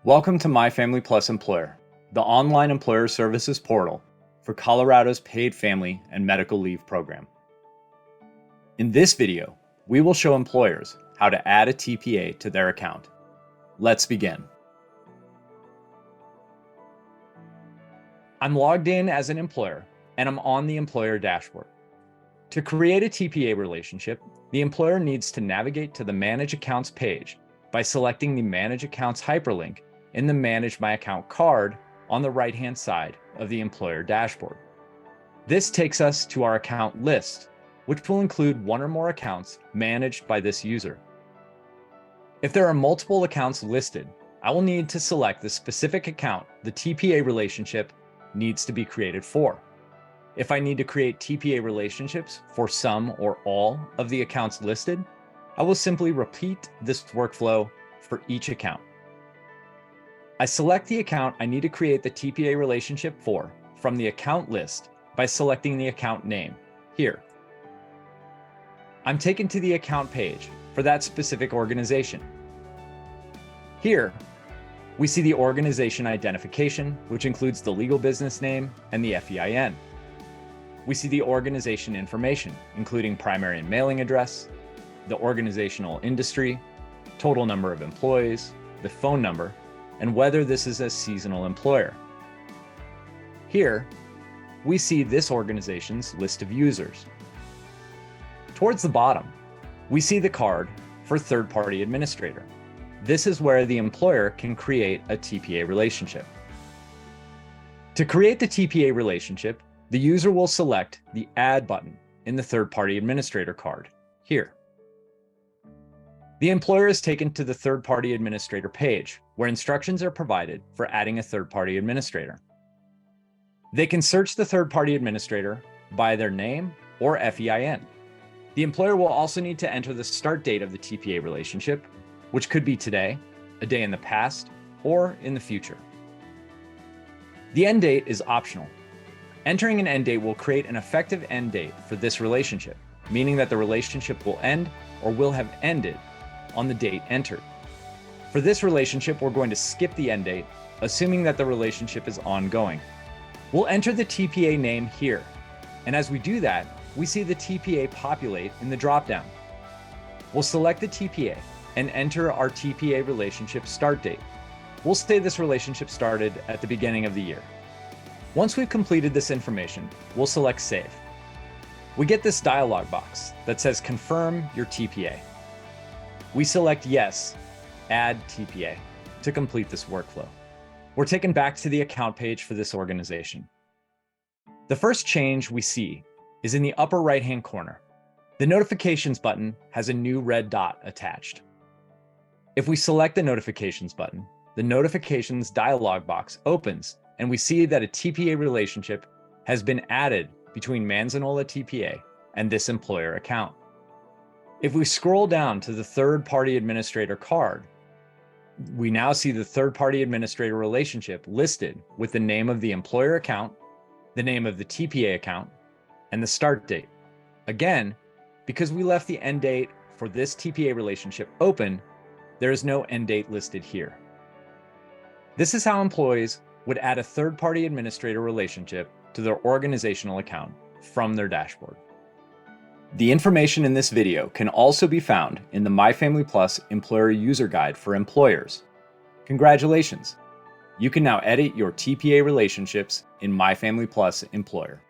Welcome to My Family Plus Employer, the online employer services portal for Colorado's paid family and medical leave program. In this video, we will show employers how to add a TPA to their account. Let's begin. I'm logged in as an employer and I'm on the employer dashboard. To create a TPA relationship, the employer needs to navigate to the Manage Accounts page by selecting the Manage Accounts hyperlink in the Manage My Account card on the right-hand side of the employer dashboard. This takes us to our account list, which will include one or more accounts managed by this user. If there are multiple accounts listed, I will need to select the specific account the TPA relationship needs to be created for. If I need to create TPA relationships for some or all of the accounts listed, I will simply repeat this workflow for each account. I select the account I need to create the TPA relationship for from the account list by selecting the account name here. I'm taken to the account page for that specific organization. Here, we see the organization identification, which includes the legal business name and the FEIN. We see the organization information, including primary and mailing address, the organizational industry, total number of employees, the phone number, and whether this is a seasonal employer. Here, we see this organization's list of users. Towards the bottom, we see the card for third-party administrator. This is where the employer can create a TPA relationship. To create the TPA relationship, the user will select the Add button in the third-party administrator card here. The employer is taken to the third-party administrator page, where instructions are provided for adding a third-party administrator. They can search the third-party administrator by their name or FEIN. The employer will also need to enter the start date of the TPA relationship, which could be today, a day in the past, or in the future. The end date is optional. Entering an end date will create an effective end date for this relationship, meaning that the relationship will end or will have ended on the date entered. For this relationship, we're going to skip the end date, assuming that the relationship is ongoing. We'll enter the TPA name here, and as we do that, we see the TPA populate in the dropdown. We'll select the TPA and enter our TPA relationship start date. We'll say this relationship started at the beginning of the year. Once we've completed this information, we'll select Save. We get this dialog box that says Confirm your TPA. We select Yes, Add TPA to complete this workflow. We're taken back to the account page for this organization. The first change we see is in the upper right-hand corner. The Notifications button has a new red dot attached. If we select the Notifications button, the Notifications dialog box opens and we see that a TPA relationship has been added between Manzanola TPA and this employer account. If we scroll down to the third-party administrator card, we now see the third-party administrator relationship listed with the name of the employer account, the name of the TPA account, and the start date. Again, because we left the end date for this TPA relationship open, there is no end date listed here. This is how employees would add a third-party administrator relationship to their organizational account from their dashboard. The information in this video can also be found in the My Family Plus Employer User Guide for employers. Congratulations! You can now edit your TPA relationships in My Family Plus Employer.